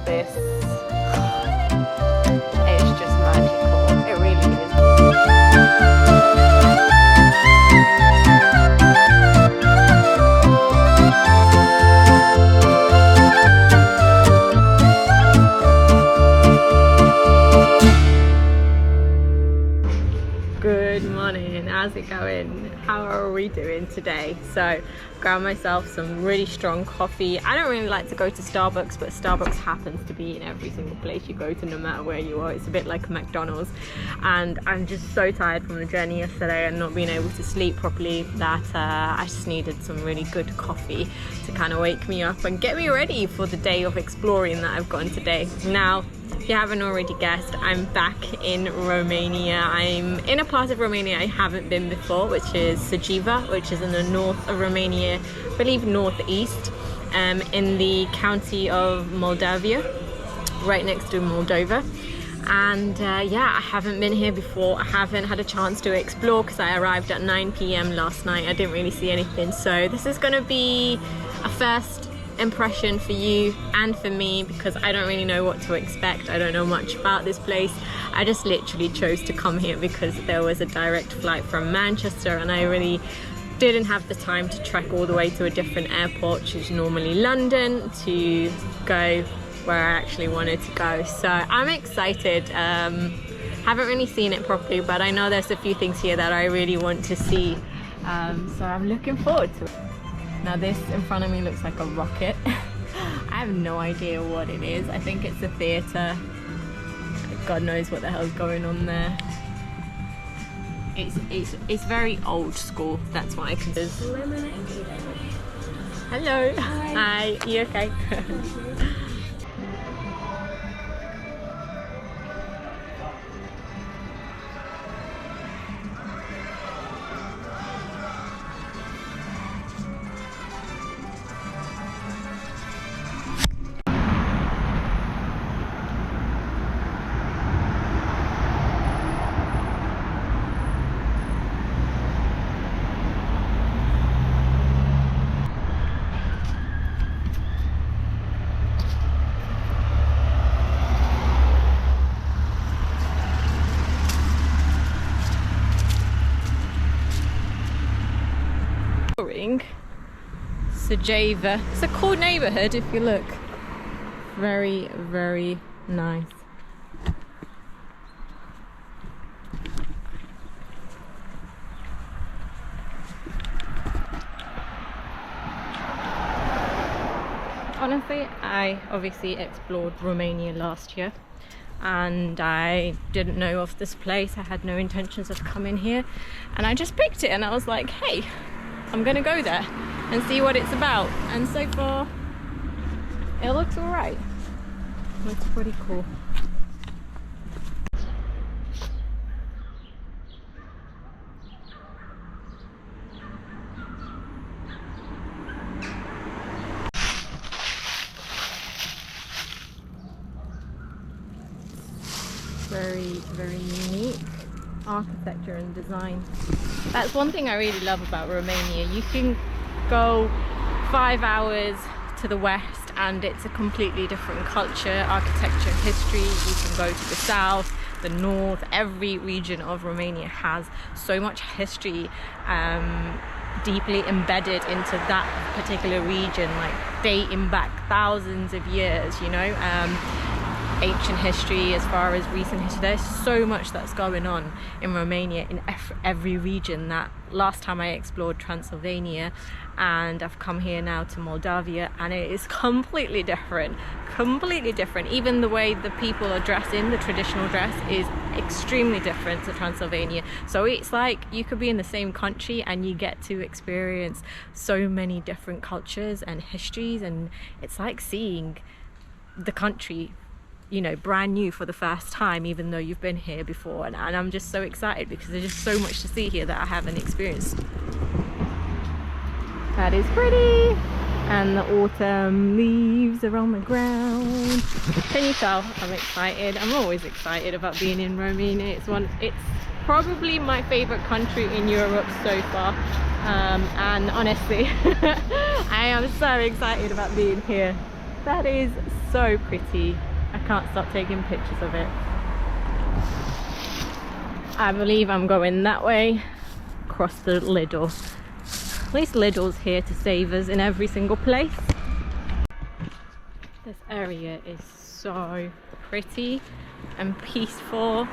this. It's just magical. It really is. Good morning, how's it going? How are we doing today? So grabbed myself some really strong coffee. I don't really like to go to Starbucks, but Starbucks happens to be in every single place you go to, no matter where you are. It's a bit like McDonald's, and I'm just so tired from the journey yesterday and not being able to sleep properly that I just needed some really good coffee to kind of wake me up and get me ready for the day of exploring that I've got today. Now, if you haven't already guessed, I'm back in Romania. I'm in a part of Romania I haven't been before, which is Suceava, which is in the north of Romania, I believe northeast, in the county of Moldavia, right next to Moldova. And yeah, I haven't been here before. I haven't had a chance to explore because I arrived at 9 p.m. last night. I didn't really see anything, so this is going to be a first impression for you and for me, because I don't really know what to expect. I don't know much about this place. I just literally chose to come here because there was a direct flight from Manchester, and I really didn't have the time to trek all the way to a different airport, which is normally London, to go where I actually wanted to go. So I'm excited. Haven't really seen it properly, but I know there's a few things here that I really want to see, so I'm looking forward to it. Now this in front of me looks like a rocket. I have no idea what it is. I think it's a theatre. God knows what the hell's going on there. It's very old school. That's what I can do. Hello. Hi. You okay? Suceava. It's a cool neighborhood if you look. Very, very nice. Honestly, I obviously explored Romania last year and I didn't know of this place. I had no intentions of coming here, and I just picked it and I was like, hey, I'm gonna go there and see what it's about. And so far it looks alright. Looks pretty cool. Very, very unique architecture and design. That's one thing I really love about Romania. You can go 5 hours to the west and it's a completely different culture, architecture, history. You can go to the south, the north. Every region of Romania has so much history deeply embedded into that particular region, like dating back thousands of years, you know. Ancient history as far as recent history. There's so much that's going on in Romania in every region. That last time I explored Transylvania, and I've come here now to Moldavia, and it is completely different. Even the way the people are dressing, the traditional dress, is extremely different to Transylvania. So it's like you could be in the same country and you get to experience so many different cultures and histories, and it's like seeing the country, you know, brand new for the first time, even though you've been here before. And I'm just so excited because there's just so much to see here that I haven't experienced. That is pretty. And the autumn leaves are on the ground. Can you tell I'm excited? I'm always excited about being in Romania. It's probably my favorite country in Europe so far. And honestly, I am so excited about being here. That is so pretty. I can't stop taking pictures of it. I believe I'm going that way, across the Lidl. At least Lidl's here to save us in every single place. This area is so pretty and peaceful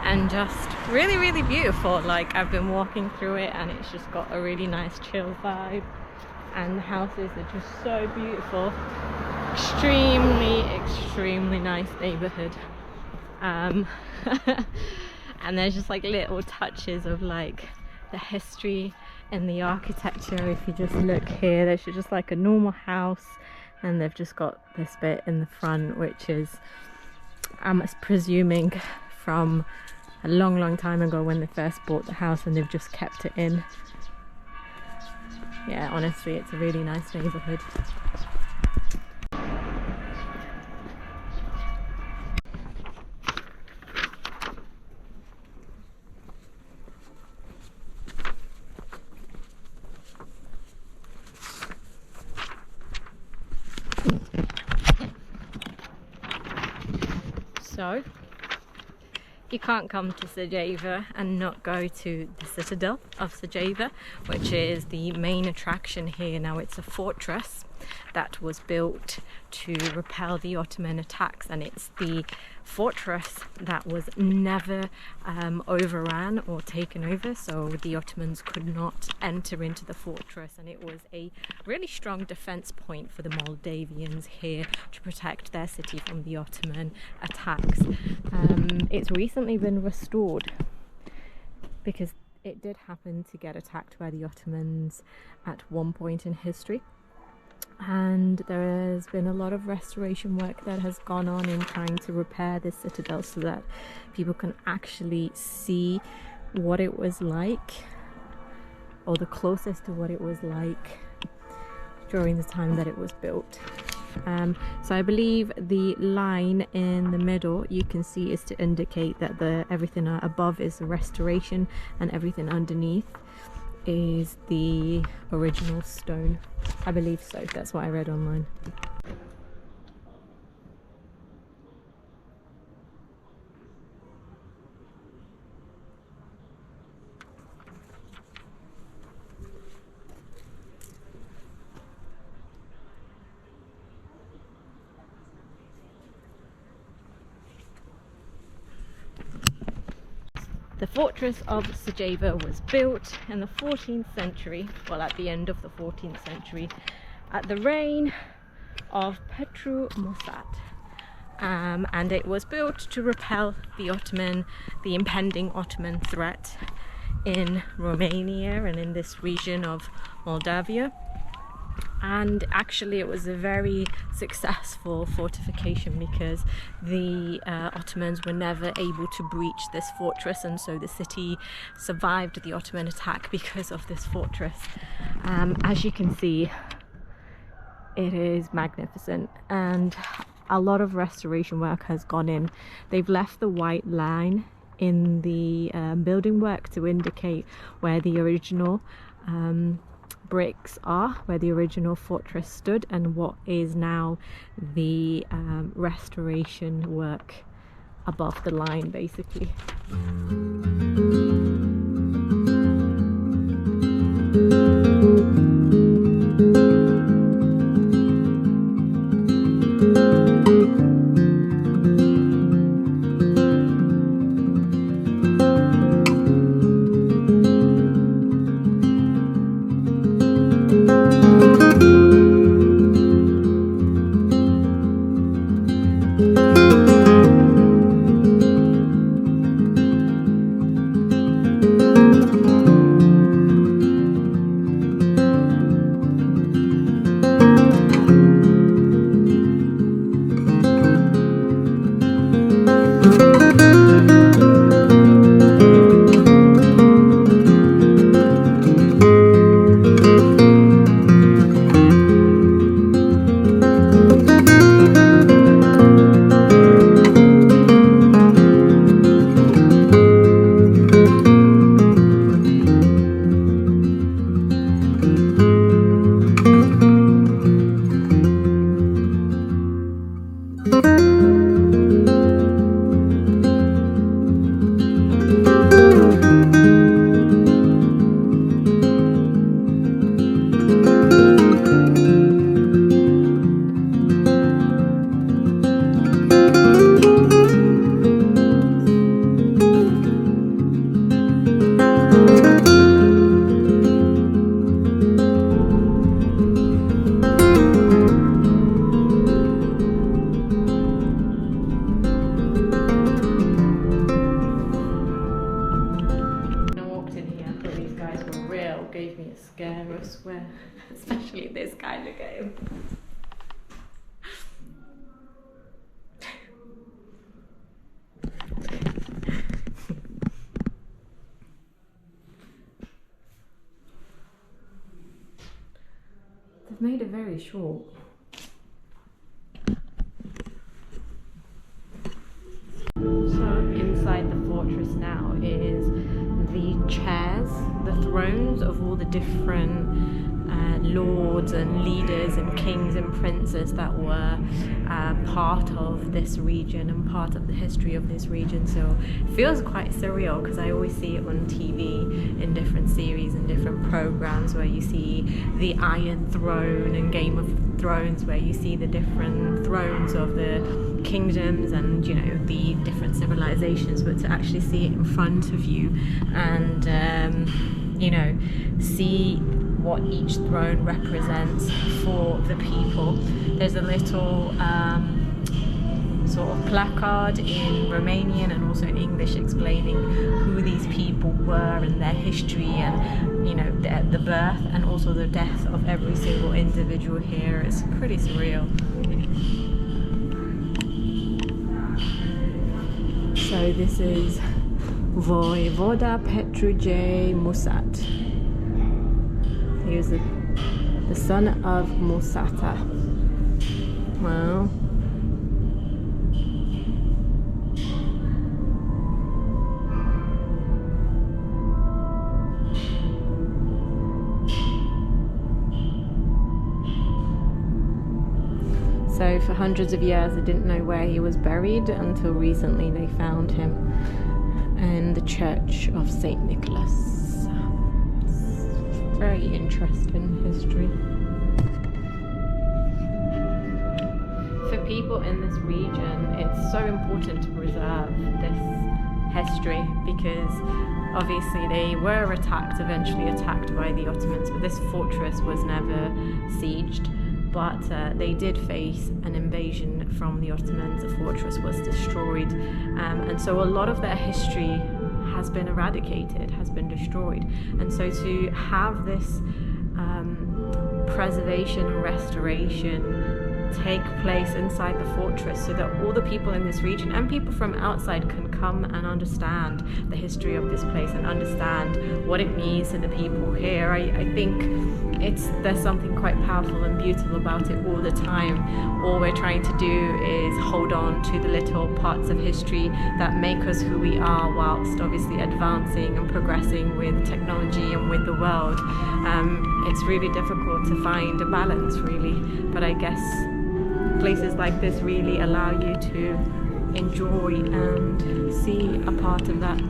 and just really, really beautiful. Like, I've been walking through it and it's just got a really nice chill vibe, and the houses are just so beautiful. Extremely nice neighborhood. And there's just like little touches of like the history and the architecture. If you just look here, there's just like a normal house, and they've just got this bit in the front, which is, I'm presuming, from a long time ago when they first bought the house, and they've just kept it in. Yeah, honestly, it's a really nice neighborhood. So, you can't come to Sarajevo and not go to the Citadel of Sarajevo, which is the main attraction here. Now, it's a fortress that was built to repel the Ottoman attacks, and it's the fortress that was never overran or taken over, so the Ottomans could not enter into the fortress, and it was a really strong defense point for the Moldavians here to protect their city from the Ottoman attacks. It's recently been restored because it did happen to get attacked by the Ottomans at one point in history. And there has been a lot of restoration work that has gone on in trying to repair this citadel so that people can actually see what it was like, or the closest to what it was like during the time that it was built. So I believe the line in the middle you can see is to indicate that everything above is the restoration and everything underneath is the original stone. I believe so, that's what I read online. The fortress of Sarajevo was built in the 14th century, well, at the end of the 14th century, at the reign of Petru Mosat. And it was built to repel the impending Ottoman threat in Romania and in this region of Moldavia. And actually it was a very successful fortification because the Ottomans were never able to breach this fortress, and so the city survived the Ottoman attack because of this fortress. As you can see, it is magnificent, and a lot of restoration work has gone in. They've left the white line in the building work to indicate where the original bricks are, where the original fortress stood, and what is now the restoration work above the line, basically. Gave me a scare, I swear. Especially this guy, look at him. They've made it very short. So inside the fortress now is the chairs, the thrones of all the different lords and leaders and kings and princes that were part of this region and part of the history of this region. So it feels quite surreal because I always see it on TV in different series and different programs where you see the Iron Throne and Game of Thrones, where you see the different thrones of the kingdoms and, you know, the different civilizations, but to actually see it in front of you and you know, see what each throne represents for the people. There's a little sort of placard in Romanian and also in English explaining who these people were and their history and, you know, the birth and also the death of every single individual here. It's pretty surreal. So this is Voivoda Petru J. Musat. He was the son of Musata. Wow. So for hundreds of years they didn't know where he was buried until recently they found him in the church of St. Nicholas. It's very interesting history. For people in this region, it's so important to preserve this history because obviously they were eventually attacked by the Ottomans, but this fortress was never sieged. But they did face an invasion from the Ottomans. The fortress was destroyed, and so a lot of their history has been eradicated, has been destroyed. And so to have this preservation and restoration take place inside the fortress so that all the people in this region and people from outside can come and understand the history of this place and understand what it means to the people here. I think there's something quite powerful and beautiful about it all the time. All we're trying to do is hold on to the little parts of history that make us who we are, whilst obviously advancing and progressing with technology and with the world. It's really difficult to find a balance, really, but I guess places like this really allow you to enjoy and see a part of that.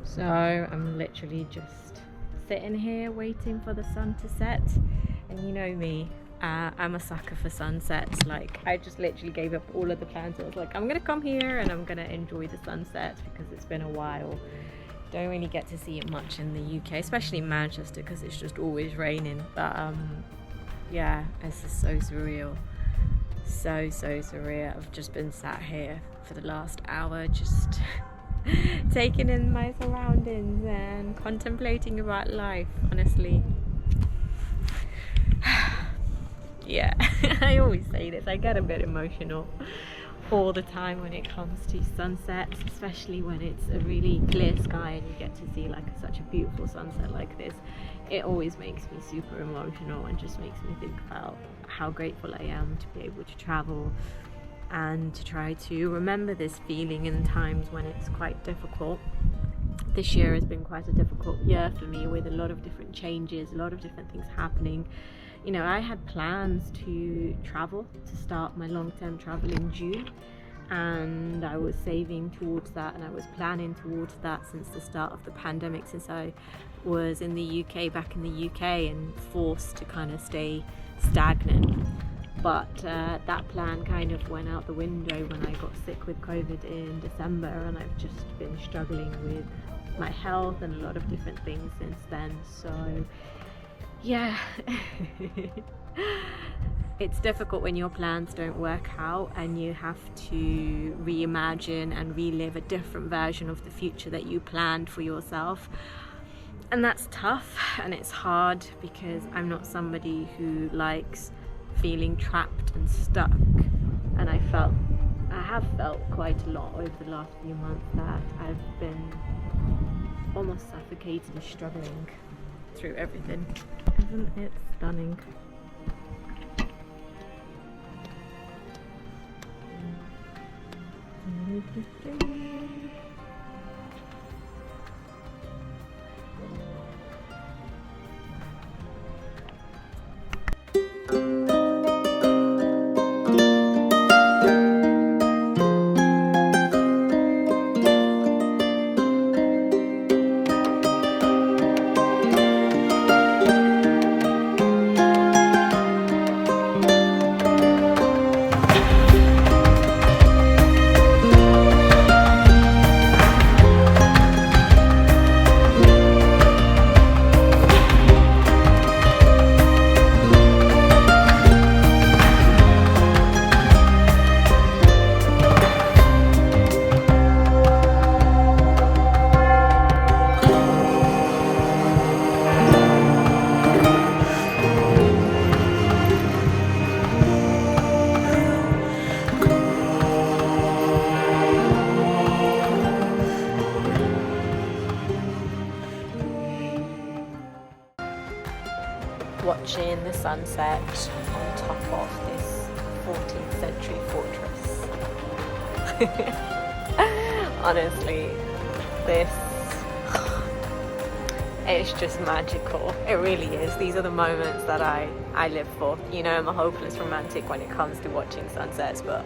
So I'm literally just sitting here waiting for the sun to set, and you know me, I'm a sucker for sunsets. Like, I just literally gave up all of the plans. I was like, I'm gonna come here and I'm gonna enjoy the sunset because it's been a while. Don't really get to see it much in the UK, especially in Manchester, because it's just always raining. But yeah, it's just so surreal, so surreal. I've just been sat here for the last hour just taking in my surroundings and contemplating about life, honestly. Yeah, I always say this, I get a bit emotional all the time when it comes to sunsets, especially when it's a really clear sky and you get to see like such a beautiful sunset like this. It always makes me super emotional and just makes me think about how grateful I am to be able to travel and to try to remember this feeling in times when it's quite difficult. This year has been quite a difficult year for me, with a lot of different changes, a lot of different things happening. You know, I had plans to travel, to start my long-term travel in June, and I was saving towards that and I was planning towards that since the start of the pandemic, since I was in the UK, back in the UK, and forced to kind of stay stagnant. But that plan kind of went out the window when I got sick with COVID in December, and I've just been struggling with my health and a lot of different things since then. So yeah, it's difficult when your plans don't work out and you have to reimagine and relive a different version of the future that you planned for yourself. And that's tough and it's hard, because I'm not somebody who likes feeling trapped and stuck, and I have felt quite a lot over the last few months that I've been almost suffocating, struggling through everything. Isn't it stunning? Watching the sunset on top of this 14th century fortress. Honestly, it's just magical. It really is. These are the moments that I live for. You know, I'm a hopeless romantic when it comes to watching sunsets, but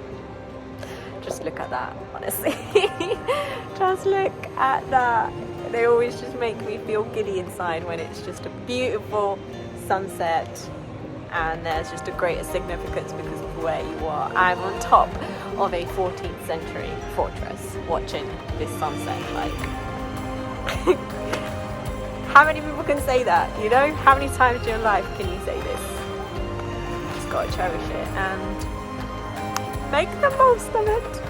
just look at that, honestly. Just look at that. They always just make me feel giddy inside when it's just a beautiful sunset and there's just a greater significance because of where you are. I'm on top of a 14th century fortress watching this sunset. Like, how many people can say that, you know? How many times in your life can you say this? You just gotta cherish it and make the most of it.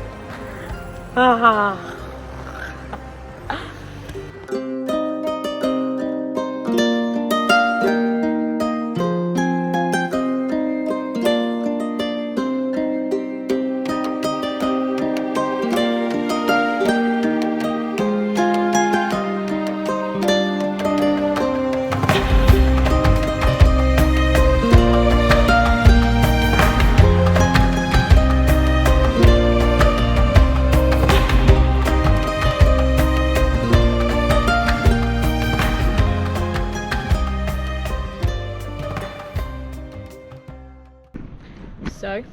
So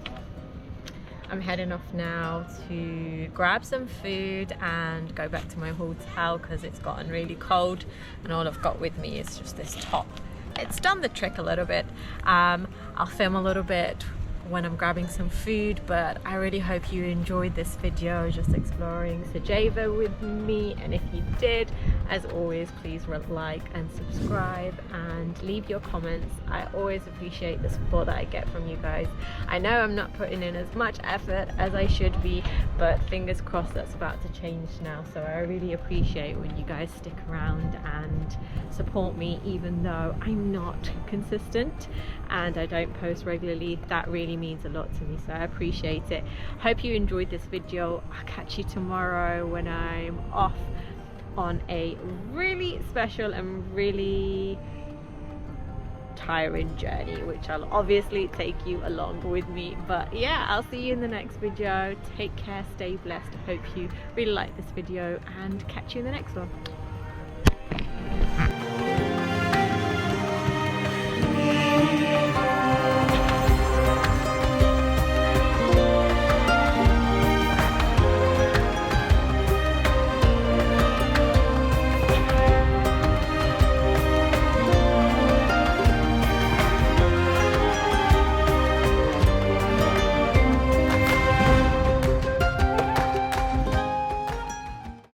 I'm heading off now to grab some food and go back to my hotel because it's gotten really cold and all I've got with me is just this top. It's done the trick a little bit. I'll film a little bit when I'm grabbing some food, but I really hope you enjoyed this video just exploring Sarajevo with me, and if you did As always, please like and subscribe and leave your comments. I always appreciate the support that I get from you guys. I know I'm not putting in as much effort as I should be, but fingers crossed that's about to change now. So I really appreciate when you guys stick around and support me, even though I'm not consistent and I don't post regularly. That really means a lot to me, so I appreciate it. Hope you enjoyed this video. I'll catch you tomorrow when I'm off on a really special and really tiring journey, which I'll obviously take you along with me. But yeah, I'll see you in the next video. Take care, stay blessed. Hope you really like this video and catch you in the next one.